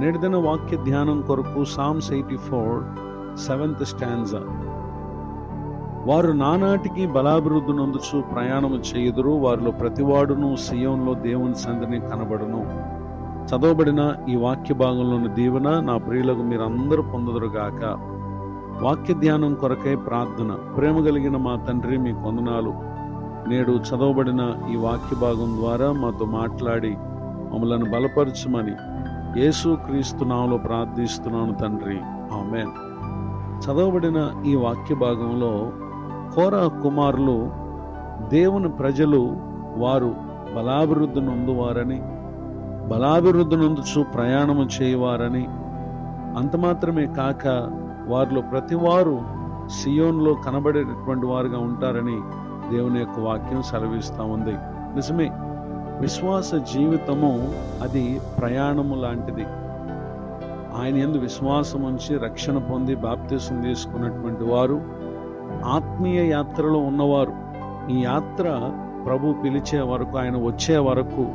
నేటిదిన వాక్య ధ్యానం కొరకు సామ్స్ 84 7th స్టాంజా. వారు నానాటికి బలాభివృద్ధి నొందుచు ప్రయాణము చేయుదురు, వారిలో ప్రతివాడును సియోన్లో దేవుని సంధిని కనబడును. చదవబడిన ఈ వాక్య భాగంలోని దీవెన నా ప్రియులకు మీరందరూ పొందుదురుగాక. వాక్య ధ్యానం కొరకై ప్రార్థన. ప్రేమ కలిగిన మా తండ్రి, మీ వందనాలు. నేడు చదవబడిన ఈ వాక్య భాగం ద్వారా మాతో మాట్లాడి మమ్మలను బలపరచమని యేసు క్రీస్తు నామములో ప్రార్థిస్తున్నాను తండ్రి, ఆమేన్. చదవబడిన ఈ వాక్య భాగంలో కోరహ కుమారులు దేవుని ప్రజలు వారు బలాభివృద్ధి నొందువారని, బలాభివృద్ధి నొందుచు ప్రయాణము చేయవారని, అంత మాత్రమే కాక వారిలో ప్రతివారు సియోన్లో కనబడేటటువంటి వారుగా ఉంటారని దేవుని యొక్క వాక్యం సెలవిస్తూ ఉంది. నిజమే, విశ్వాస జీవితము అది ప్రయాణము లాంటిది. ఆయన యందు విశ్వాసం ఉంచి రక్షణ పొంది బాప్తిసం తీసుకున్నటువంటి వారు ఆత్మీయ యాత్రలో ఉన్నవారు. ఈ యాత్ర ప్రభు పిలిచే వరకు, ఆయన వచ్చే వరకు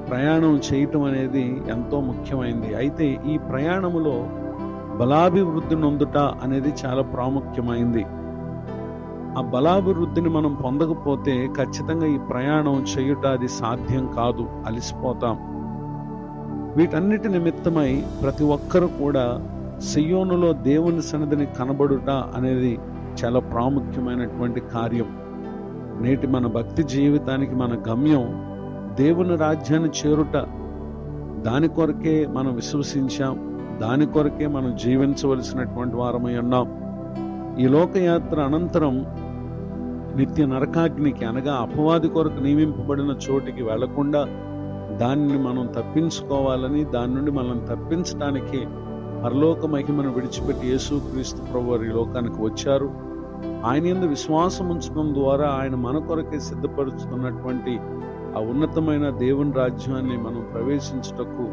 ప్రయాణం చేయటం అనేది ఎంతో ముఖ్యమైనది. అయితే ఈ ప్రయాణములో బలాభివృద్ధి నొందుట అనేది చాలా ప్రాముఖ్యమైంది. ఆ బలాభివృద్ధిని మనం పొందకపోతే ఖచ్చితంగా ఈ ప్రయాణం చేయుట అది సాధ్యం కాదు, అలసిపోతాం. వీటన్నిటి నిమిత్తమై ప్రతి ఒక్కరు కూడా సియోనులో దేవుని సన్నిధిని కనబడుట అనేది చాలా ప్రాముఖ్యమైనటువంటి కార్యం. నేటి మన భక్తి జీవితానికి మన గమ్యం దేవుని రాజ్యాన్ని చేరుట. దాని కొరకే మనం విశ్వసించాం, దాని కొరకే మనం జీవించవలసినటువంటి వారమై ఉన్నాం. ఈ లోకయాత్ర అనంతరం నిత్య నరకాగ్నికి అనగా అపవాది కొరకు నియమింపబడిన చోటికి వెళ్లకుండా దానిని మనం తప్పించుకోవాలని, దాని నుండి మనం తప్పించడానికి పరలోక మహిమను విడిచిపెట్టి యేసు క్రీస్తు ప్రభువారు ఈ లోకానికి వచ్చారు. ఆయన యందు విశ్వాసం ఉంచడం ద్వారా ఆయన మన కొరకే సిద్ధపరుచుతున్నటువంటి ఆ ఉన్నతమైన దేవుని రాజ్యాన్ని మనం ప్రవేశించుటకు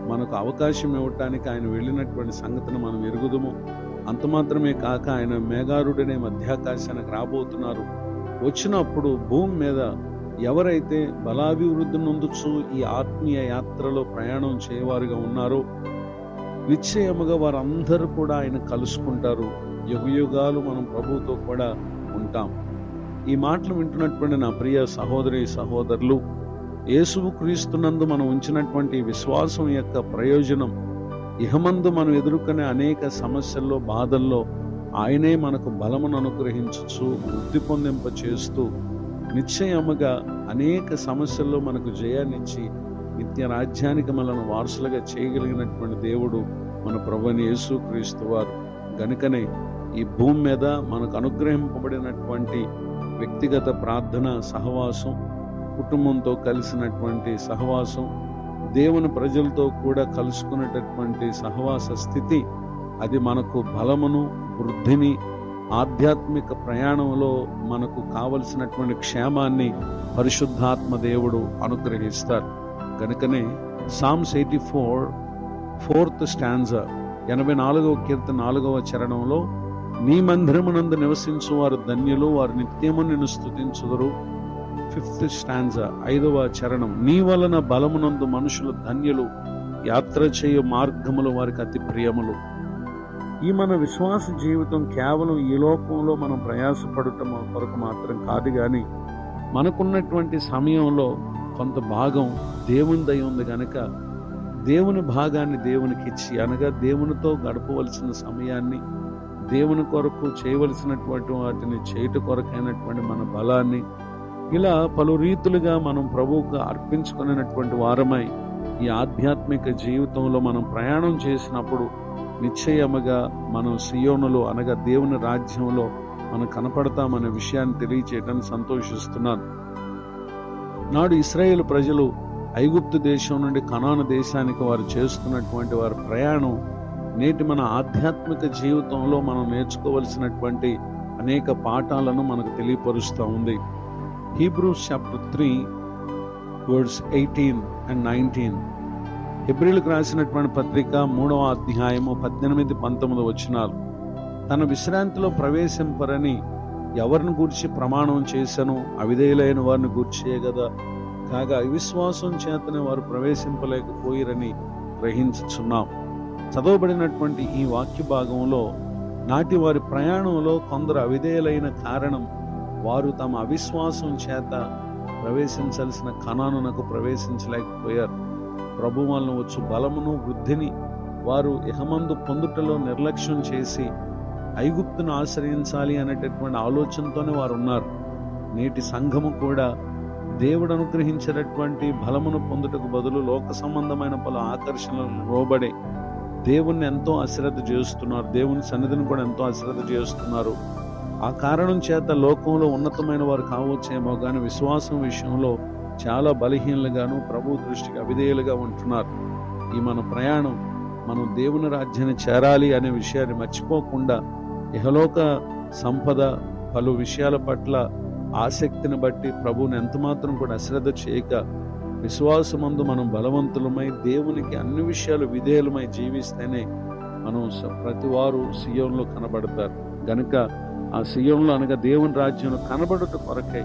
మనకు అవకాశం ఇవ్వటానికి ఆయన వెళ్ళినటువంటి సంగతిని మనం ఎరుగుదుము. అంత మాత్రమే కాక ఆయన మేఘారుడనే మధ్యాకాశానికి రాబోతున్నారు. వచ్చినప్పుడు భూమి మీద ఎవరైతే బలాభివృద్ధి నొందుచు ఈ ఆత్మీయ యాత్రలో ప్రయాణం చేయవారుగా ఉన్నారో నిశ్చయముగా వారందరూ కూడా ఆయన కలుసుకుంటారు. యుగయుగాలు మనం ప్రభువుతో కూడా ఉంటాం. ఈ మాటలు వింటున్నటువంటి నా ప్రియ సహోదరి సహోదరులు, యేసు క్రీస్తునందు మనం ఉంచినటువంటి విశ్వాసం యొక్క ప్రయోజనం ఇహమందు మనం ఎదుర్కొనే అనేక సమస్యల్లో, బాధల్లో ఆయనే మనకు బలమును అనుగ్రహించచ్చు, వృద్ధి పొందింప చేస్తూ నిశ్చయముగా అనేక సమస్యల్లో మనకు జయాన్నిచ్చి నిత్య రాజ్యానికి మనల్ని వారసులుగా చేయగలిగినటువంటి దేవుడు మన ప్రభువైన యేసు క్రీస్తు వారు. గనుకనే ఈ భూమి మీద మనకు అనుగ్రహింపబడినటువంటి వ్యక్తిగత ప్రార్థన సహవాసం, కుటుంబంతో కలిసినటువంటి సహవాసం, దేవుని ప్రజలతో కూడా కలుసుకునేటటువంటి సహవాస స్థితి, అది మనకు బలమును, వృద్ధిని, ఆధ్యాత్మిక ప్రయాణంలో మనకు కావలసినటువంటి క్షేమాన్ని పరిశుద్ధాత్మ దేవుడు అనుగ్రహిస్తారు. కనుకనే సామ్స్ 84 4th స్టాంజా 84వ కీర్తన 4వ చరణంలో, నీ మందిరమునందు నివసించు వారు ధన్యులు, వారు నిత్యము నిన్ను స్తుతించుదురు. 5th స్టాంజా 5వ చరణం, నీ వలన బలమునందు మనుషులు ధన్యులు, యాత్ర చేయు మార్గములు వారికి అతి ప్రియములు. ఈ మన విశ్వాస జీవితం కేవలం ఈ లోకంలో మనం ప్రయాసపడటం కొరకు మాత్రం కాదు, కానీ మనకున్నటువంటి సమయంలో కొంత భాగం దేవుని దయ ఉంది కనుక దేవుని భాగాన్ని దేవునికి ఇచ్చి, అనగా దేవునితో గడపవలసిన సమయాన్ని, దేవుని కొరకు చేయవలసినటువంటి వాటిని చేయుట కొరకైనటువంటి మన బలాన్ని, ఇలా పలు రీతులుగా మనం ప్రభువుకు అర్పించుకునేటువంటి వారమై ఈ ఆధ్యాత్మిక జీవితంలో మనం ప్రయాణం చేసినప్పుడు నిశ్చయముగా మనం సియోనులో అనగా దేవుని రాజ్యంలో మనం కనపడతామనే విషయాన్ని తెలియచేయడానికి సంతోషిస్తున్నాను. నాడు ఇశ్రాయేలు ప్రజలు ఐగుప్తు దేశం నుండి కనాను దేశానికి వారు చేస్తున్నటువంటి వారి ప్రయాణం నేటి మన ఆధ్యాత్మిక జీవితంలో మనం నేర్చుకోవలసినటువంటి అనేక పాఠాలను మనకు తెలియపరుస్తూ ఉంది. Hebrews chapter 3 words 18 and 19. హెబ్రీయులకు రాసినటువంటి పత్రిక 3వ అధ్యాయము 18-19 వచనాలు. తన విశ్రాంతిలో ప్రవేశింపరని ఎవరిని గూర్చి ప్రమాణం చేశాను? అవిధేయులైన వారిని గూర్చే కదా. కాగా అవిశ్వాసం చేతనే వారు ప్రవేశింపలేకపోయిరని గ్రహించుచున్నాం. చదవబడినటువంటి ఈ వాక్య భాగంలో నాటి వారి ప్రయాణంలో కొందరు అవిధేయులైన కారణం వారు తమ అవిశ్వాసం చేత ప్రవేశించాల్సిన కనానునకు ప్రవేశించలేకపోయారు. ప్రభు వలన వచ్చు బలమును వృద్ధిని వారు ఇహమందు పొందుటలో నిర్లక్ష్యం చేసి ఐగుప్తును ఆశ్రయించాలి అనేటటువంటి ఆలోచనతోనే వారు ఉన్నారు. నేటి సంఘము కూడా దేవుడు అనుగ్రహించినటువంటి బలమును పొందుటకు బదులు లోక సంబంధమైన పలు ఆకర్షణలకు లోబడి దేవుణ్ణి ఎంతో అశ్రద్ధ చేస్తున్నారు. దేవుని సన్నిధిని కూడా ఎంతో అశ్రద్ధ చేస్తున్నారు. ఆ కారణం చేత లోకంలో ఉన్నతమైన వారు కావచ్చేమో కానీ విశ్వాసం విషయంలో చాలా బలహీనలుగాను ప్రభు దృష్టికి అవిధేయులుగా ఉంటున్నారు. ఈ మన ప్రయాణం మనం దేవుని రాజ్యాన్ని చేరాలి అనే విషయాన్ని మర్చిపోకుండా ఇహలోక సంపద పలు విషయాల పట్ల ఆసక్తిని బట్టి ప్రభువుని ఎంతమాత్రం కూడా అశ్రద్ధ చేయక విశ్వాసమందు మనం బలవంతులమై దేవునికి అన్ని విషయాలు విధేయులమై జీవిస్తేనే మనం ప్రతి వారు సియోనులో కనబడతారు. గనుక ఆ సియోనులో అనగా దేవుని రాజ్యంలో కనబడుట కొరకై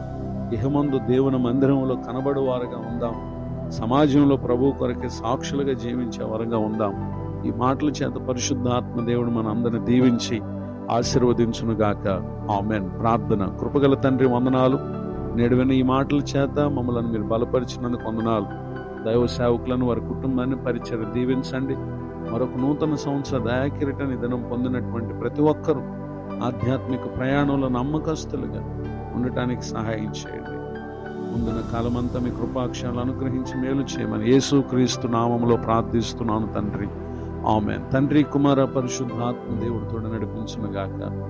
ఇహమందు దేవుని మందిరంలో కనబడువారుగా ఉందాం. సమాజంలో ప్రభు కొరకే సాక్షులుగా జీవించే వారుగా ఉందాం. ఈ మాటల చేత పరిశుద్ధాత్మ దేవుడు మన అందరిని దీవించి ఆశీర్వదించునుగాక. ఆమెన్. ప్రార్థన. కృపగల తండ్రి, వందనాలు. నేడు విన్న ఈ మాటల చేత మమ్మల్ని మీరు బలపరిచినందుకు వందనాలు. దైవ సేవకులను వారి కుటుంబాన్ని పరిచయం దీవించండి. మరొక నూతన సంవత్సర దయాకిరీటాన్ని దినం పొందినటువంటి ప్రతి ఒక్కరూ ఆధ్యాత్మిక ప్రయాణంలో నమ్మకస్తులుగా ఉండటానికి సహాయం చేయండి. ముందున్న కాలమంతా మీ కృపాక్షాలు అనుగ్రహించి మేలు చేయమని యేసుక్రీస్తు నామములో ప్రార్థిస్తున్నాను తండ్రి. ఆమేన్. తండ్రి, కుమార, పరిశుద్ధాత్మ దేవుడితో నడిపించునుగాక.